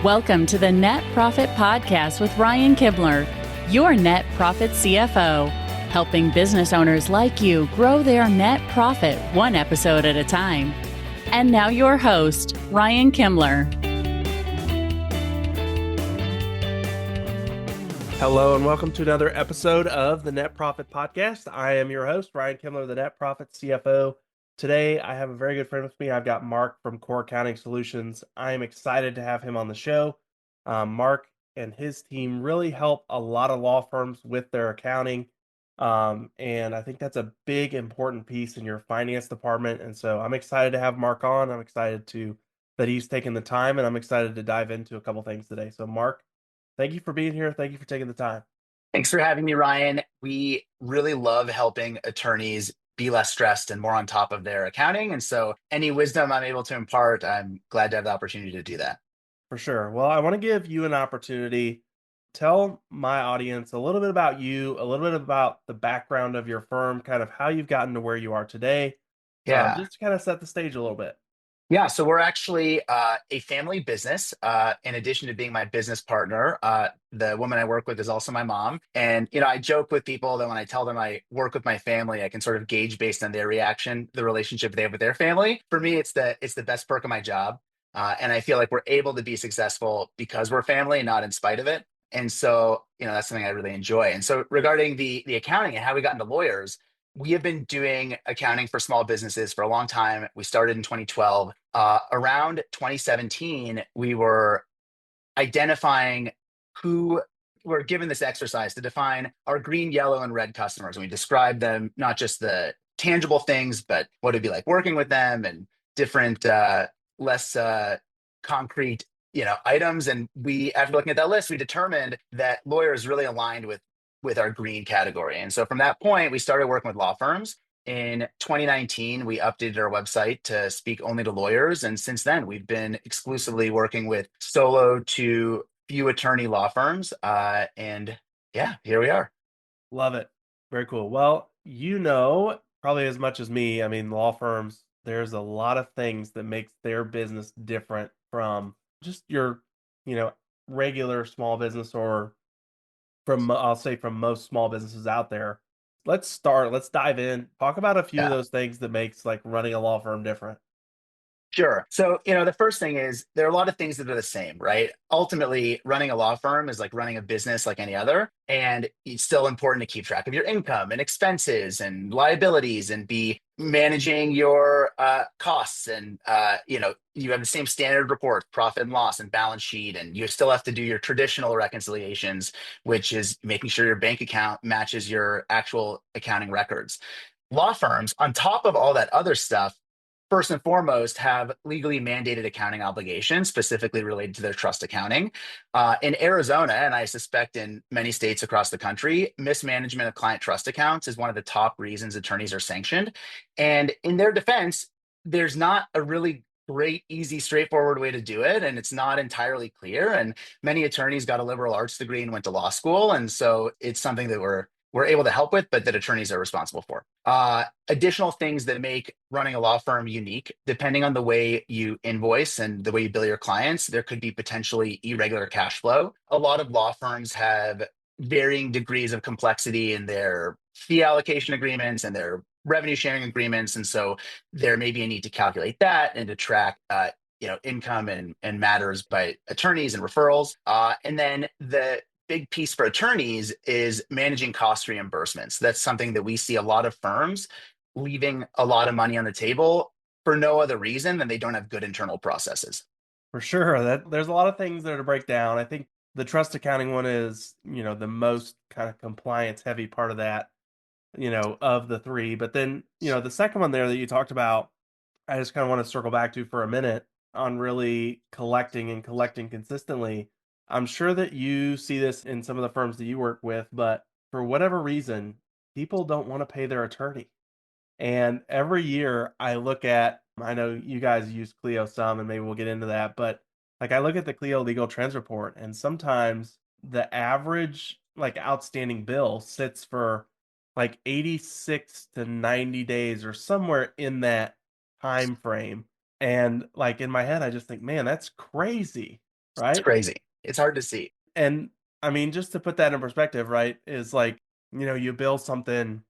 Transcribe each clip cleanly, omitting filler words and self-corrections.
Welcome to the Net Profit Podcast with Ryan Kibler, your net profit CFO, helping business owners like you grow their net profit one episode at a time. And now your host, Ryan Kibler. Hello and welcome to another episode of the Net Profit Podcast. I am your host, Ryan Kibler, the Net Profit CFO. Today, I have a very good friend with me. I've got Mark from Core Accounting Solutions. I am excited to have him on the show. Mark and his team really help a lot of law firms with their accounting. And I think that's a big, important piece in your finance department. And so I'm excited to have Mark on. I'm excited that he's taken the time, and I'm excited to dive into a couple things today. So Mark, thank you for being here. Thank you for taking the time. Thanks for having me, Ryan. We really love helping attorneys be less stressed and more on top of their accounting. And so any wisdom I'm able to impart, I'm glad to have the opportunity to do that. For sure. Well, I want to give you an opportunity. Tell my audience a little bit about you, a little bit about the background of your firm, kind of how you've gotten to where you are today, Yeah. just to kind of set the stage a little bit. Yeah. So we're actually a family business. In addition to being my business partner, the woman I work with is also my mom. And, I joke with people that when I tell them I work with my family, I can sort of gauge based on their reaction, the relationship they have with their family. For me, it's the best perk of my job. And I feel like we're able to be successful because we're family, not in spite of it. And so, that's something I really enjoy. And so regarding the accounting and how we got into lawyers, we have been doing accounting for small businesses for a long time. We started in 2012. Around 2017, we were identifying who we're given this exercise to define our green, yellow, and red customers. And we describe them, not just the tangible things, but what it'd be like working with them and different, less concrete, items. And we, after looking at that list, we determined that lawyers really aligned with our green category. And so from that point, we started working with law firms. In 2019, we updated our website to speak only to lawyers. And since then, we've been exclusively working with solo to few attorney law firms. And yeah, here we are. Love it. Very cool. Well, probably as much as me, I mean, law firms, there's a lot of things that makes their business different from just your, regular small business, or I'll say from most small businesses out there. Let's dive in, talk about a few of Yeah. those things that makes like running a law firm different. Sure. So, the first thing is there are a lot of things that are the same, right? Ultimately, running a law firm is like running a business like any other. And it's still important to keep track of your income and expenses and liabilities and be managing your costs. And, you have the same standard report, profit and loss and balance sheet. And you still have to do your traditional reconciliations, which is making sure your bank account matches your actual accounting records. Law firms, on top of all that other stuff, first and foremost, have legally mandated accounting obligations specifically related to their trust accounting. In Arizona, and I suspect in many states across the country, mismanagement of client trust accounts is one of the top reasons attorneys are sanctioned. And in their defense, there's not a really great, easy, straightforward way to do it. And it's not entirely clear. And many attorneys got a liberal arts degree and went to law school. And so it's something that we're able to help with, but that attorneys are responsible for. Additional things that make running a law firm unique, depending on the way you invoice and the way you bill your clients, there could be potentially irregular cash flow. A lot of law firms have varying degrees of complexity in their fee allocation agreements and their revenue sharing agreements. And so there may be a need to calculate that and to track income and matters by attorneys and referrals. And then the big piece for attorneys is managing cost reimbursements. That's something that we see a lot of firms leaving a lot of money on the table for no other reason than they don't have good internal processes. For sure. That there's a lot of things there to break down. I think the trust accounting one is, the most kind of compliance heavy part of that, of the three. But then, the second one there that you talked about, I just kind of want to circle back to for a minute on really collecting consistently. I'm sure that you see this in some of the firms that you work with, but for whatever reason, people don't want to pay their attorney. And every year I know you guys use Clio some, and maybe we'll get into that, but like I look at the Clio Legal Trends Report, and sometimes the average like outstanding bill sits for like 86 to 90 days or somewhere in that time frame. And like in my head, I just think, man, that's crazy. It's right? crazy. It's hard to see. And I mean, just to put that in perspective, right, is like, you bill something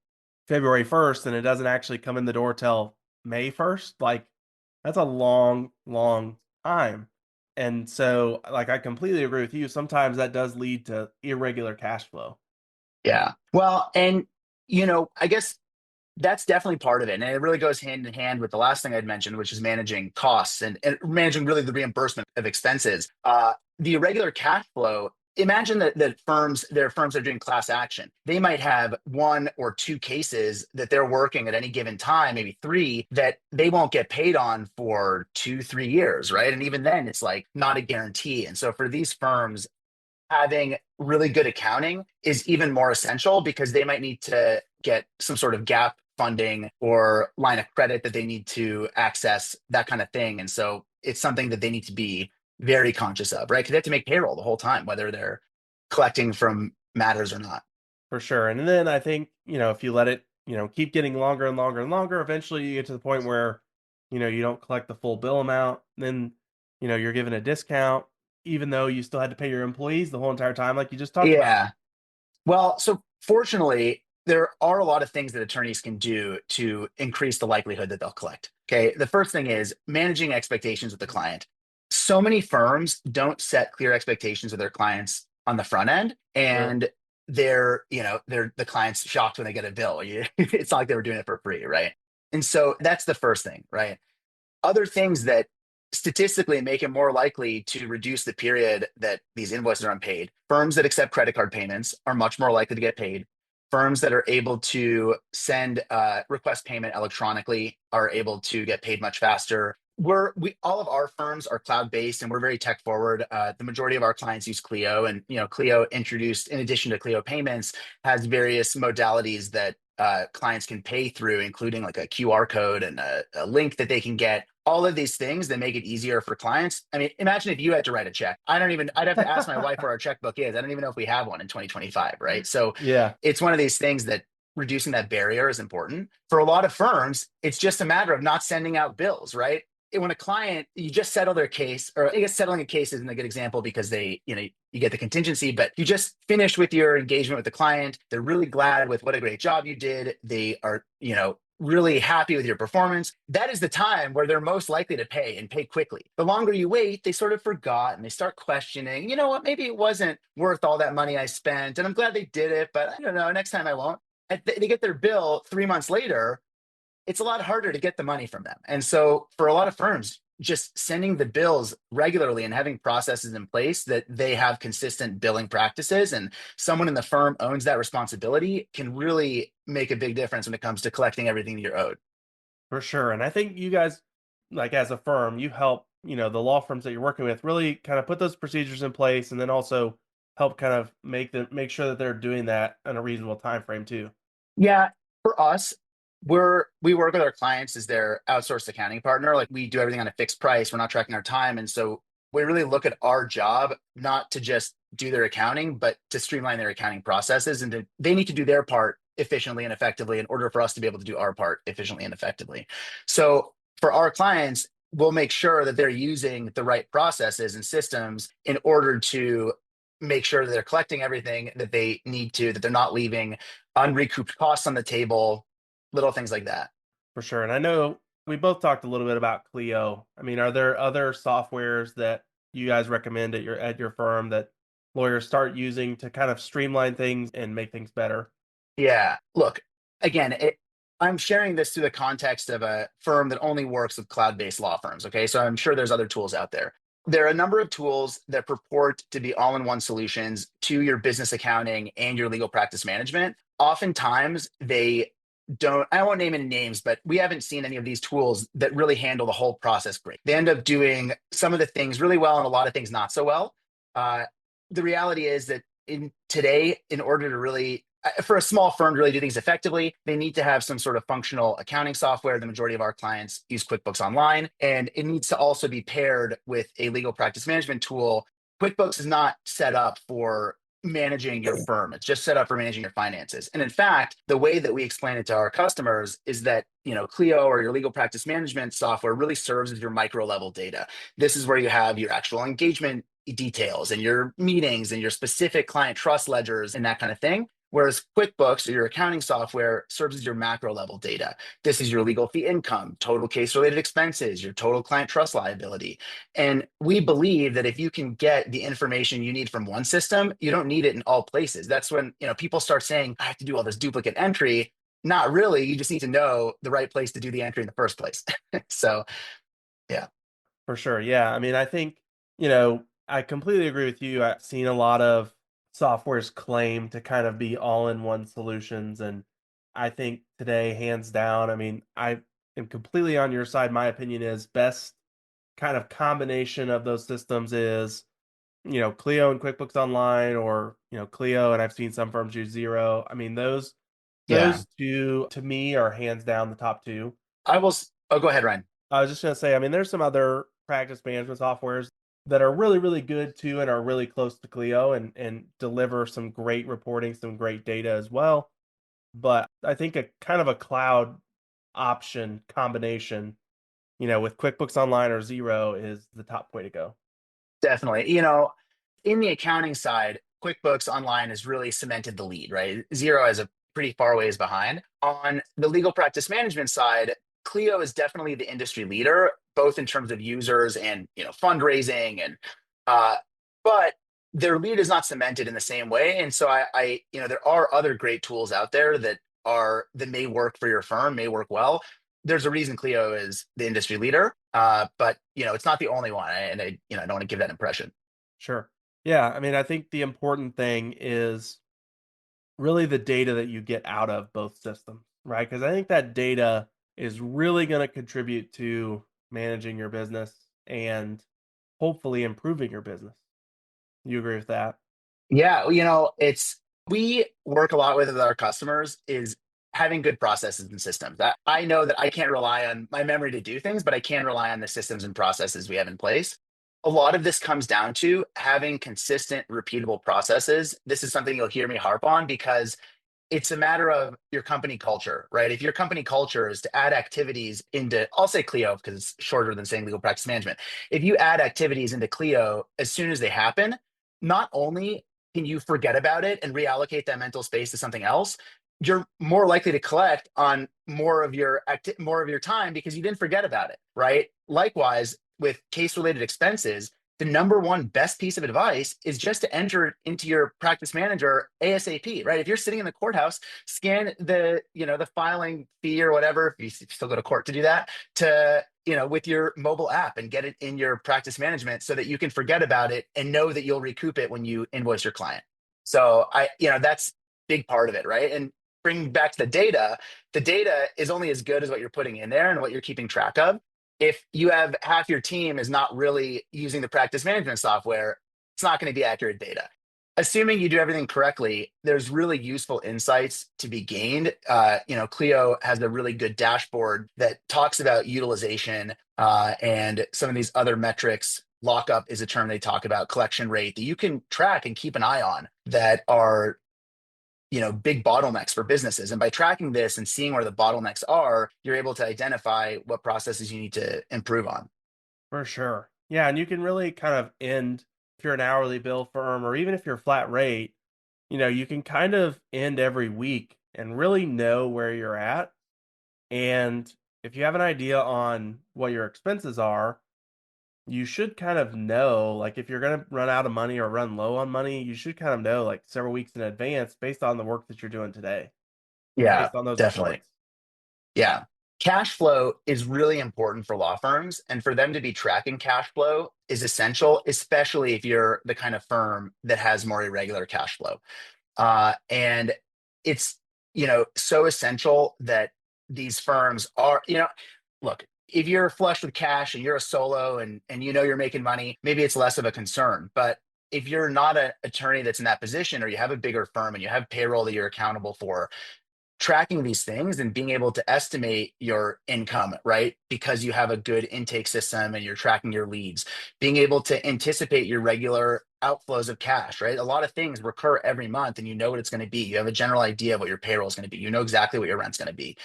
February 1st and it doesn't actually come in the door till May 1st. Like, that's a long, long time. And so, like, I completely agree with you. Sometimes that does lead to irregular cash flow. Yeah. Well, and I guess that's definitely part of it. And it really goes hand in hand with the last thing I'd mentioned, which is managing costs and managing really the reimbursement of expenses. The irregular cash flow, imagine that their firms are doing class action. They might have one or two cases that they're working at any given time, maybe three, that they won't get paid on for 2, 3 years, right? And even then, it's like not a guarantee. And so for these firms, having really good accounting is even more essential because they might need to get some sort of gap funding or line of credit that they need to access, that kind of thing. And so it's something that they need to be very conscious of, right? Because they have to make payroll the whole time, whether they're collecting from matters or not. For sure. And then I think, if you let it, keep getting longer and longer and longer, eventually you get to the point where, you don't collect the full bill amount. Then, you're given a discount, even though you still had to pay your employees the whole entire time, like you just talked about. Yeah. Well, so fortunately, there are a lot of things that attorneys can do to increase the likelihood that they'll collect. Okay. The first thing is managing expectations with the client. So many firms don't set clear expectations with their clients on the front end. Sure. And they're the client's shocked when they get a bill. It's not like they were doing it for free, right? And so that's the first thing, right? Other things that statistically make it more likely to reduce the period that these invoices are unpaid. Firms that accept credit card payments are much more likely to get paid. Firms that are able to send request payment electronically are able to get paid much faster. We all of our firms are cloud based and we're very tech forward. The majority of our clients use Clio, and Clio introduced, in addition to Clio payments, has various modalities that clients can pay through, including like a QR code and a link that they can get. All of these things that make it easier for clients. I mean, imagine if you had to write a check. I'd have to ask my wife where our checkbook is. I don't even know if we have one in 2025, right? So Yeah. it's one of these things that reducing that barrier is important. For a lot of firms, it's just a matter of not sending out bills, right? When a client, you just settle their case, or I guess settling a case isn't a good example because you get the contingency, but you just finish with your engagement with the client. They're really glad with what a great job you did. They are, really happy with your performance. That is the time where they're most likely to pay and pay quickly. The longer you wait, they sort of forgot and they start questioning, you know what, maybe it wasn't worth all that money I spent. And I'm glad they did it, but I don't know, next time I won't. And they get their bill 3 months later. It's a lot harder to get the money from them. And so for a lot of firms, just sending the bills regularly and having processes in place that they have consistent billing practices and someone in the firm owns that responsibility can really make a big difference when it comes to collecting everything that you're owed. For sure. And I think you guys, like as a firm, you help, the law firms that you're working with really kind of put those procedures in place and then also help kind of make sure that they're doing that in a reasonable time frame too. Yeah, for us, we work with our clients as their outsourced accounting partner. Like we do everything on a fixed price. We're not tracking our time. And so we really look at our job not to just do their accounting, but to streamline their accounting processes. And they need to do their part efficiently and effectively in order for us to be able to do our part efficiently and effectively. So for our clients, we'll make sure that they're using the right processes and systems in order to make sure that they're collecting everything that they need to, that they're not leaving unrecouped costs on the table, little things like that. For sure. And I know we both talked a little bit about Clio. I mean, are there other softwares that you guys recommend at your firm that lawyers start using to kind of streamline things and make things better? Yeah. Look, again, I'm sharing this through the context of a firm that only works with cloud-based law firms. Okay. So I'm sure there's other tools out there. There are a number of tools that purport to be all-in-one solutions to your business accounting and your legal practice management. Oftentimes, I won't name any names, but we haven't seen any of these tools that really handle the whole process great. They end up doing some of the things really well and a lot of things not so well. The reality is that today, in order to really for a small firm to really do things effectively, they need to have some sort of functional accounting software. The majority of our clients use QuickBooks Online, and it needs to also be paired with a legal practice management tool. QuickBooks is not set up for managing your firm. It's just set up for managing your finances. And in fact, the way that we explain it to our customers is that, Clio or your legal practice management software really serves as your micro level data. This is where you have your actual engagement details and your meetings and your specific client trust ledgers and that kind of thing. Whereas QuickBooks or your accounting software serves as your macro level data. This is your legal fee income, total case related expenses, your total client trust liability. And we believe that if you can get the information you need from one system, you don't need it in all places. That's when, people start saying, I have to do all this duplicate entry. Not really. You just need to know the right place to do the entry in the first place. So, yeah. For sure. Yeah. I mean, I think, I completely agree with you. I've seen a lot of softwares claim to kind of be all-in-one solutions. And I think today, hands down, I mean, I am completely on your side. My opinion is best kind of combination of those systems is, Clio and QuickBooks Online, or, Clio, and I've seen some firms use Zero. I mean, Yeah. those two to me are hands down the top two. Oh, go ahead, Ryan. I was just going to say, I mean, there's some other practice management softwares that are really, really good too, and are really close to Clio and deliver some great reporting, some great data as well. But I think a kind of a cloud option combination, with QuickBooks Online or Zero is the top way to go. Definitely. In the accounting side, QuickBooks Online has really cemented the lead, right? Zero is a pretty far ways behind. On the legal practice management side, Clio is definitely the industry leader, both in terms of users and fundraising, and but their lead is not cemented in the same way. And so there are other great tools out there that may work for your firm, may work well. There's a reason Clio is the industry leader, but it's not the only one, and I don't want to give that impression. Sure. Yeah. I mean, I think the important thing is really the data that you get out of both systems, right? Because I think that data is really going to contribute to managing your business and hopefully improving your business. You agree with that? Yeah, we work a lot with our customers is having good processes and systems. I know that I can't rely on my memory to do things, but I can rely on the systems and processes we have in place. A lot of this comes down to having consistent, repeatable processes. This is something you'll hear me harp on because it's a matter of your company culture, right? If your company culture is to add activities into, I'll say Clio because it's shorter than saying legal practice management. If you add activities into Clio as soon as they happen, not only can you forget about it and reallocate that mental space to something else, you're more likely to collect on more of your time because you didn't forget about it, right? Likewise, with case related expenses, the number one best piece of advice is just to enter it into your practice manager ASAP, right? If you're sitting in the courthouse, scan the filing fee or whatever, if you still go to court to do that, with your mobile app and get it in your practice management so that you can forget about it and know that you'll recoup it when you invoice your client. So that's a big part of it, right? And bring back to the data is only as good as what you're putting in there and what you're keeping track of. If you have half your team is not really using the practice management software, it's not going to be accurate data. Assuming you do everything correctly, there's really useful insights to be gained. Clio has a really good dashboard that talks about utilization and some of these other metrics. Lockup is a term they talk about, collection rate that you can track and keep an eye on that are big bottlenecks for businesses. And by tracking this and seeing where the bottlenecks are, you're able to identify what processes you need to improve on. For sure. Yeah. And you can really kind of end, if you're an hourly bill firm or even if you're flat rate, you can kind of end every week and really know where you're at. And if you have an idea on what your expenses are, you should kind of know, like if you're going to run out of money or run low on money, you should kind of know like several weeks in advance based on the work that you're doing today, Yeah, based on those definitely. reports. Yeah. Cash flow is really important for law firms, and for them to be tracking cash flow is essential, especially if you're the kind of firm that has more irregular cash flow. And it's, so essential that these firms are, look, if you're flush with cash and you're a solo and you're making money, maybe it's less of a concern. But if you're not an attorney that's in that position, or you have a bigger firm and you have payroll that you're accountable for, tracking these things and being able to estimate your income, right? Because you have a good intake system and you're tracking your leads, being able to anticipate your regular outflows of cash, right? A lot of things recur every month and you know what it's going to be. You have a general idea of what your payroll is going to be. You know exactly what your rent's going to be.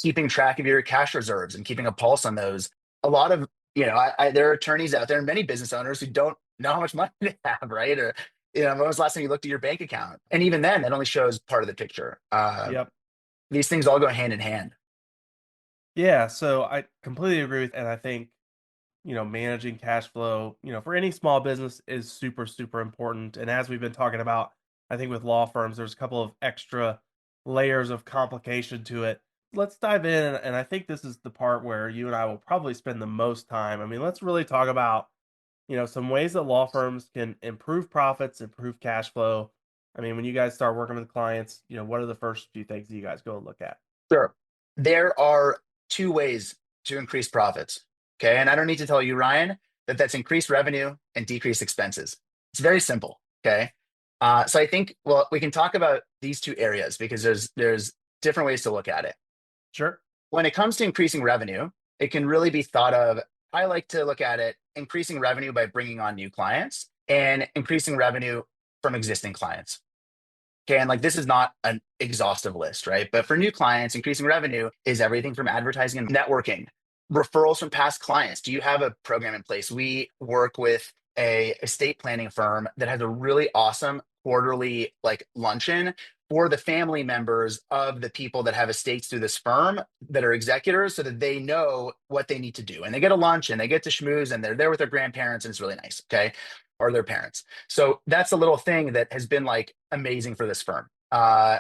Keeping track of your cash reserves and keeping a pulse on those. A lot of There are attorneys out there and many business owners who don't know how much money they have, right? Or, when was the last time you looked at your bank account? And even then, that only shows part of the picture. Yep. These things all go hand in hand. Yeah, so I completely agree with, and I think, managing cash flow, for any small business is super, super important. And as we've been talking about, I think with law firms, there's a couple of extra layers of complication to it. Let's dive in. And I think this is the part where you and I will probably spend the most time. I mean, let's really talk about, some ways that law firms can improve profits, improve cash flow. I mean, when you guys start working with clients, what are the first few things that you guys go and look at? Sure. There are two ways to increase profits. Okay. And I don't need to tell you, Ryan, that that's increased revenue and decreased expenses. It's very simple. Okay. So I think, well, we can talk about these two areas because there's different ways to look at it. Sure. When it comes to increasing revenue, it can really be thought of. I like to look at it increasing revenue by bringing on new clients and increasing revenue from existing clients. Okay. And like this is not an exhaustive list, right? But for new clients, increasing revenue is everything from advertising and networking, referrals from past clients. Do you have a program in place? We work with a estate planning firm that has a really awesome quarterly like luncheon for the family members of the people that have estates through this firm that are executors so that they know what they need to do. And they get a lunch and they get to schmooze and they're there with their grandparents and it's really nice. Okay. Or their parents. So that's a little thing that has been like amazing for this firm. And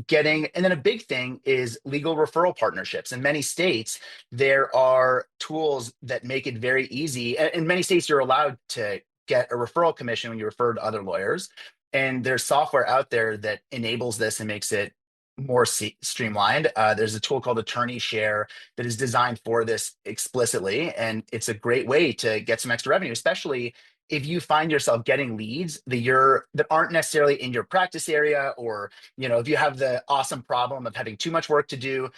then a big thing is legal referral partnerships. In many states, there are tools that make it very easy. In many states, you're allowed to get a referral commission when you refer to other lawyers. And there's software out there that enables this and makes it more streamlined. There's a tool called Attorney Share that is designed for this explicitly. And it's a great way to get some extra revenue, especially if you find yourself getting leads that aren't necessarily in your practice area, or if you have the awesome problem of having too much work to do,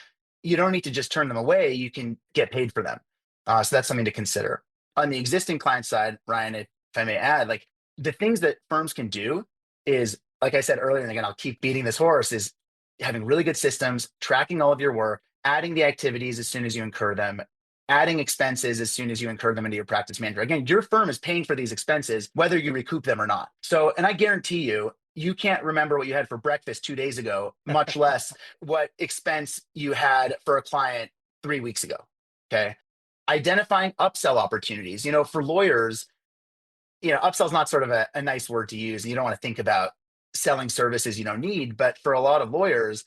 you don't need to just turn them away. You can get paid for them. So that's something to consider. On the existing client side, Ryan, if I may add, like the things that firms can do is, like I said earlier, and again, I'll keep beating this horse, is having really good systems, tracking all of your work, adding the activities as soon as you incur them, adding expenses as soon as you incur them into your practice manager. Again, your firm is paying for these expenses, whether you recoup them or not. So, and I guarantee you can't remember what you had for breakfast 2 days ago, much less what expense you had for a client 3 weeks ago. Okay. Identifying upsell opportunities. For lawyers, upsell is not sort of a nice word to use. And you don't want to think about selling services you don't need. But for a lot of lawyers,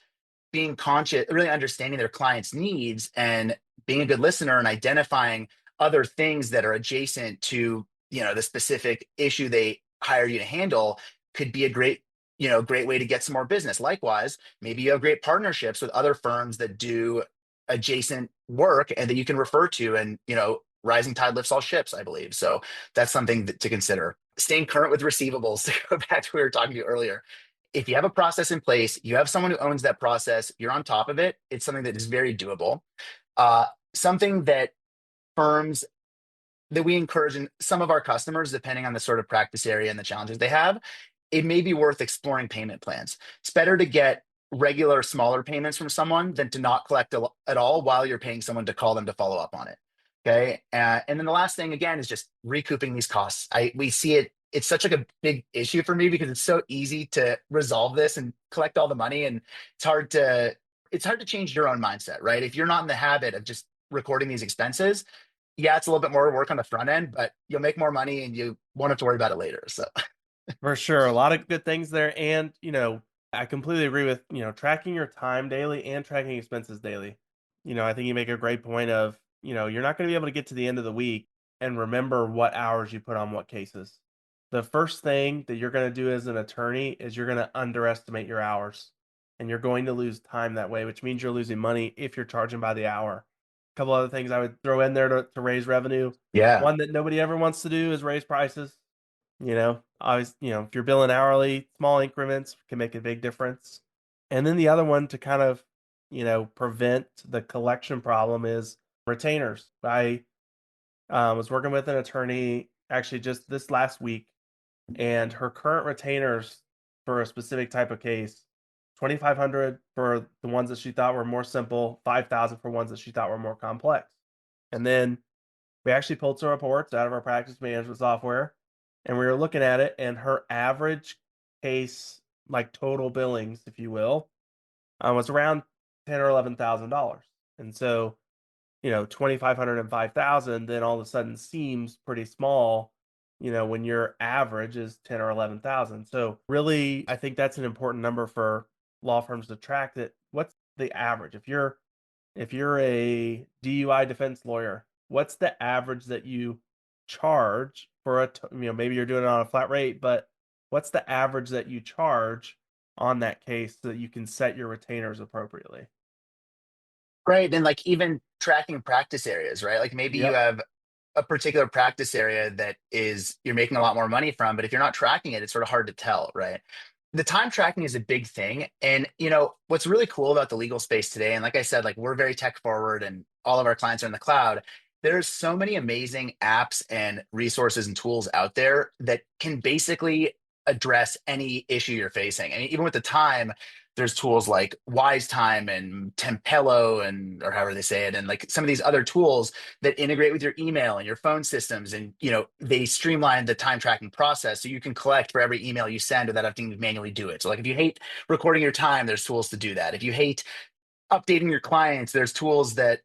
being conscious, really understanding their clients' needs and being a good listener and identifying other things that are adjacent to, the specific issue they hire you to handle could be a great way to get some more business. Likewise, maybe you have great partnerships with other firms that do adjacent work and that you can refer to, and, rising tide lifts all ships, I believe. So that's something to consider. Staying current with receivables, to go back to what we were talking to earlier. If you have a process in place, you have someone who owns that process, you're on top of it, it's something that is very doable. Something that firms that we encourage in some of our customers, depending on the sort of practice area and the challenges they have, it may be worth exploring payment plans. It's better to get regular, smaller payments from someone than to not collect at all while you're paying someone to call them to follow up on it. Okay. And then the last thing, again, is just recouping these costs. We see it. It's such like a big issue for me because it's so easy to resolve this and collect all the money. And it's hard to change your own mindset, right? If you're not in the habit of just recording these expenses, yeah, it's a little bit more work on the front end, but you'll make more money and you won't have to worry about it later. So For sure. A lot of good things there. And, I completely agree with, tracking your time daily and tracking expenses daily. I think you make a great point of, you're not going to be able to get to the end of the week and remember what hours you put on what cases. The first thing that you're going to do as an attorney is you're going to underestimate your hours, and you're going to lose time that way, which means you're losing money if you're charging by the hour. A couple other things I would throw in there to raise revenue. yeah, One that nobody ever wants to do is raise prices. Always, if you're billing hourly, small increments can make a big difference. And then the other one to kind of, prevent the collection problem is retainers. I was working with an attorney actually just this last week, and her current retainers for a specific type of case, 2,500 for the ones that she thought were more simple, 5,000 for ones that she thought were more complex. And then We actually pulled some reports out of our practice management software, and we were looking at it, and her average case, like total billings, if you will, was around $10,000 or $11,000. And so, 2,500 and 5,000, then all of a sudden seems pretty small, when your average is 10 or 11,000. So really, I think that's an important number for law firms to track. That what's the average? If you're a DUI defense lawyer, what's the average that you charge for maybe you're doing it on a flat rate, but what's the average that you charge on that case so that you can set your retainers appropriately? Right. And like even tracking practice areas, right? Like maybe you Yep. have a particular practice area that is you're making a lot more money from, but if you're not tracking it, it's sort of hard to tell, right? The time tracking is a big thing. And what's really cool about the legal space today, and like I said, like we're very tech forward and all of our clients are in the cloud. There's so many amazing apps and resources and tools out there that can basically address any issue you're facing. I mean, even with the time, there's tools like Wise Time and Tempelo and or however they say it, and like some of these other tools that integrate with your email and your phone systems, and they streamline the time tracking process so you can collect for every email you send without having to manually do it. So like if you hate recording your time, there's tools to do that. If you hate updating your clients, there's tools that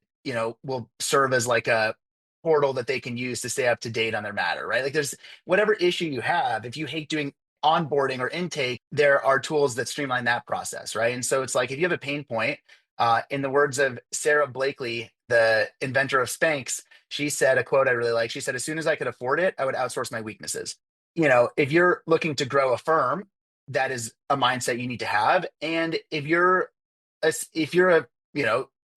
will serve as like a portal that they can use to stay up to date on their matter, right? Like there's whatever issue you have, if you hate doing onboarding or intake, there are tools that streamline that process, right? And so it's like if you have a pain point, in the words of Sarah Blakely, the inventor of Spanx, she said a quote I really like. She said, "As soon as I could afford it, I would outsource my weaknesses." If you're looking to grow a firm, that is a mindset you need to have. And if you're a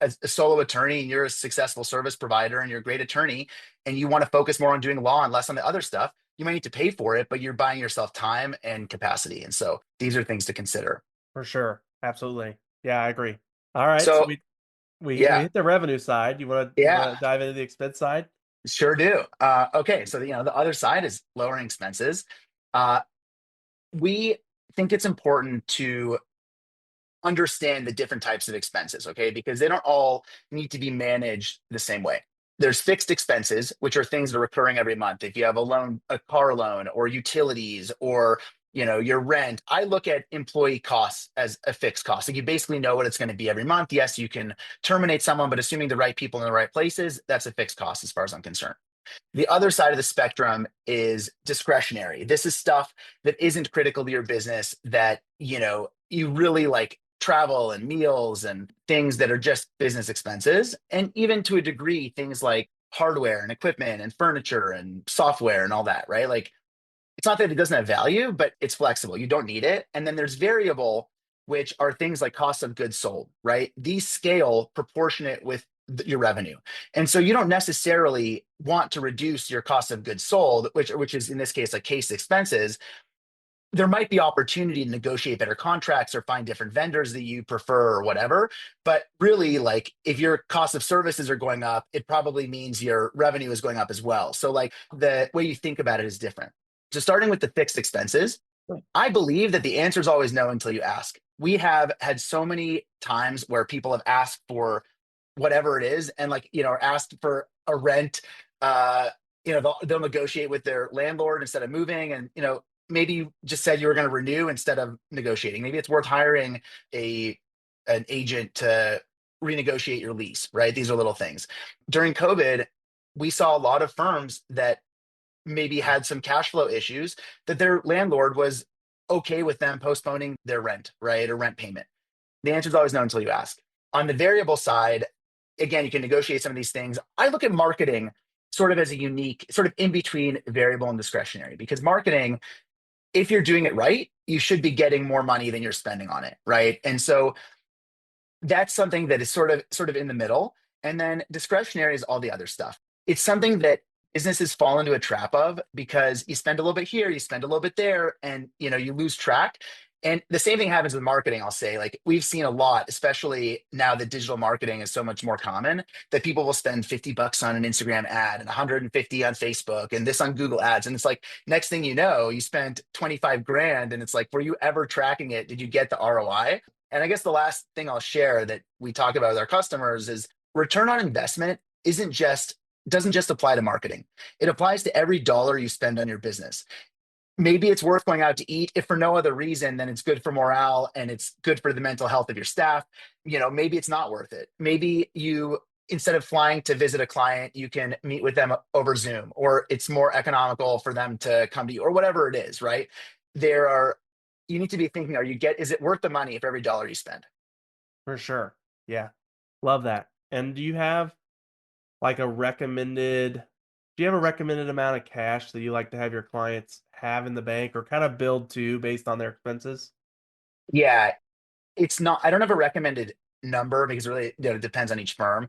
a solo attorney and you're a successful service provider and you're a great attorney and you want to focus more on doing law and less on the other stuff, you might need to pay for it, but you're buying yourself time and capacity. And so these are things to consider. For sure. Absolutely. Yeah, I agree. All right. So So we yeah, hit the revenue side. You want to yeah, dive into the expense side? sure do. Okay, so the other side is lowering expenses. Uh, we think it's important to understand the different types of expenses, okay? Because they don't all need to be managed the same way. There's fixed expenses, which are things that are recurring every month. If you have a loan, a car loan, or utilities, or your rent, I look at employee costs as a fixed cost. Like you basically know what it's going to be every month. Yes, you can terminate someone, but assuming the right people in the right places, that's a fixed cost as far as I'm concerned. The other side of the spectrum is discretionary. This is stuff that isn't critical to your business that, you really like travel and meals and things that are just business expenses. And even to a degree, things like hardware and equipment and furniture and software and all that, right? Like it's not that it doesn't have value, but it's flexible. You don't need it. And then there's variable, which are things like cost of goods sold, right? These scale proportionate with your revenue. And so you don't necessarily want to reduce your cost of goods sold, which is in this case like case expenses. There might be opportunity to negotiate better contracts or find different vendors that you prefer or whatever. But really, like if your cost of services are going up, it probably means your revenue is going up as well. So like the way you think about it is different. So starting with the fixed expenses, I believe that the answer is always no until you ask. We have had so many times where people have asked for whatever it is and like, are asked for a rent. Uh, they'll negotiate with their landlord instead of moving. And, maybe you just said you were going to renew instead of negotiating. Maybe it's worth hiring an agent to renegotiate your lease, right? These are little things. During COVID, we saw a lot of firms that maybe had some cash flow issues that their landlord was okay with them postponing their rent, right? Or rent payment. The answer is always no until you ask. On the variable side, again, you can negotiate some of these things. I look at marketing sort of as a unique, sort of in between variable and discretionary, because marketing, if you're doing it right, you should be getting more money than you're spending on it, right? And so that's something that is sort of in the middle. And then discretionary is all the other stuff. It's something that businesses fall into a trap of because you spend a little bit here, you spend a little bit there, and you lose track. And the same thing happens with marketing, I'll say. Like we've seen a lot, especially now that digital marketing is so much more common, that people will spend $50 on an Instagram ad and 150 on Facebook and this on Google ads. And it's like, next thing you know, you spent 25 grand and it's like, were you ever tracking it? Did you get the ROI? And I guess the last thing I'll share that we talk about with our customers is return on investment isn't just doesn't just apply to marketing. It applies to every dollar you spend on your business. Maybe it's worth going out to eat. If for no other reason, then it's good for morale and it's good for the mental health of your staff. Maybe it's not worth it. Maybe you, instead of flying to visit a client, you can meet with them over Zoom, or it's more economical for them to come to you, or whatever it is, right? You need to be thinking, is it worth the money for every dollar you spend? For sure. Yeah. Love that. And do you have a recommended amount of cash that you like to have your clients have in the bank, or kind of build to based on their expenses? Yeah, I don't have a recommended number because it really, depends on each firm.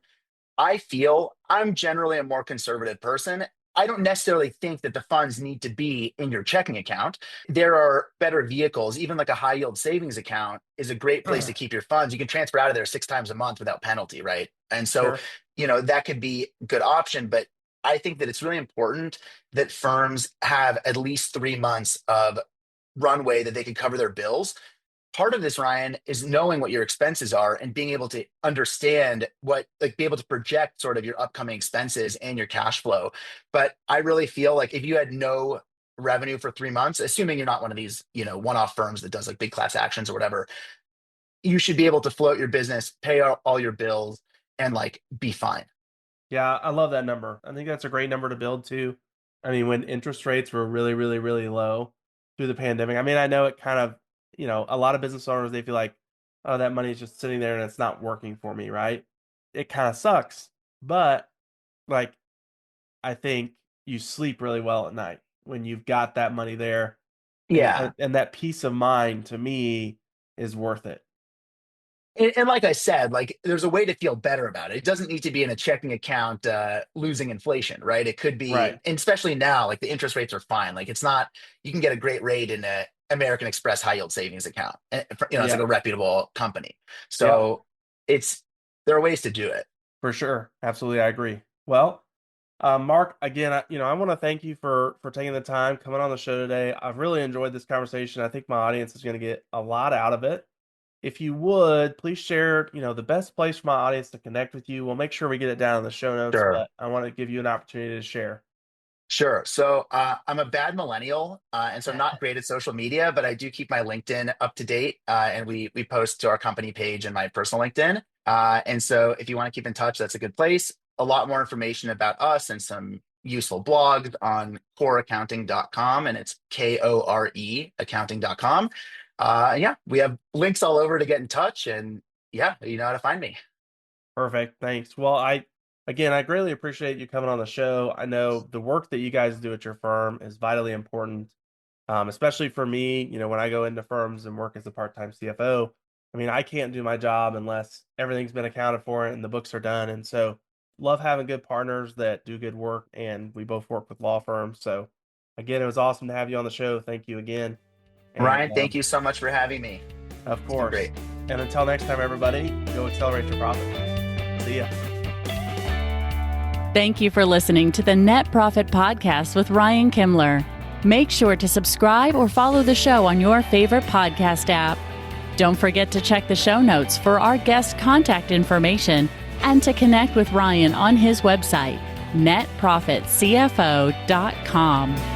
I feel I'm generally a more conservative person. I don't necessarily think that the funds need to be in your checking account. There are better vehicles. Even like a high yield savings account is a great place to keep your funds. You can transfer out of there 6 times a month without penalty, right? And so, Sure. that could be a good option. But I think that it's really important that firms have at least 3 months of runway that they can cover their bills. Part of this, Ryan, is knowing what your expenses are and being able to understand be able to project sort of your upcoming expenses and your cash flow. But I really feel like if you had no revenue for 3 months, assuming you're not one of these, one-off firms that does like big class actions or whatever, you should be able to float your business, pay all your bills, and be fine. Yeah, I love that number. I think that's a great number to build to. I mean, when interest rates were really, really, really low through the pandemic, I mean, I know it kind of, a lot of business owners, they feel like, oh, that money is just sitting there and it's not working for me, right? It kind of sucks. But I think you sleep really well at night when you've got that money there. Yeah. And that peace of mind, to me, is worth it. And like I said, there's a way to feel better about it. It doesn't need to be in a checking account losing inflation, right? It could be, Right. and especially now, the interest rates are fine. It's not, you can get a great rate in a American Express high yield savings account. It's like Yeah. a reputable company. Yep. So there are ways to do it. For sure. Absolutely. I agree. Well, Mark, again, I want to thank you for taking the time coming on the show today. I've really enjoyed this conversation. I think my audience is going to get a lot out of it. If you would, please share, the best place for my audience to connect with you. We'll make sure we get it down in the show notes, Sure. but I want to give you an opportunity to share. Sure. So I'm a bad millennial, and so I'm not great at social media, but I do keep my LinkedIn up to date, and we post to our company page and my personal LinkedIn. And so if you want to keep in touch, that's a good place. A lot more information about us and some useful blogs on coreaccounting.com, and it's KORE accounting.com. Yeah, we have links all over to get in touch, and yeah, you know how to find me. Perfect. Thanks. Well, I greatly appreciate you coming on the show. I know the work that you guys do at your firm is vitally important, especially for me. When I go into firms and work as a part-time CFO, I mean, I can't do my job unless everything's been accounted for and the books are done. And so, love having good partners that do good work, and we both work with law firms. So, again, it was awesome to have you on the show. Thank you again. And, Ryan, thank you so much for having me. Of course. Great. And until next time, everybody, go accelerate your profit. See ya. Thank you for listening to the Net Profit Podcast with Ryan Kimler. Make sure to subscribe or follow the show on your favorite podcast app. Don't forget to check the show notes for our guest contact information and to connect with Ryan on his website, netprofitcfo.com.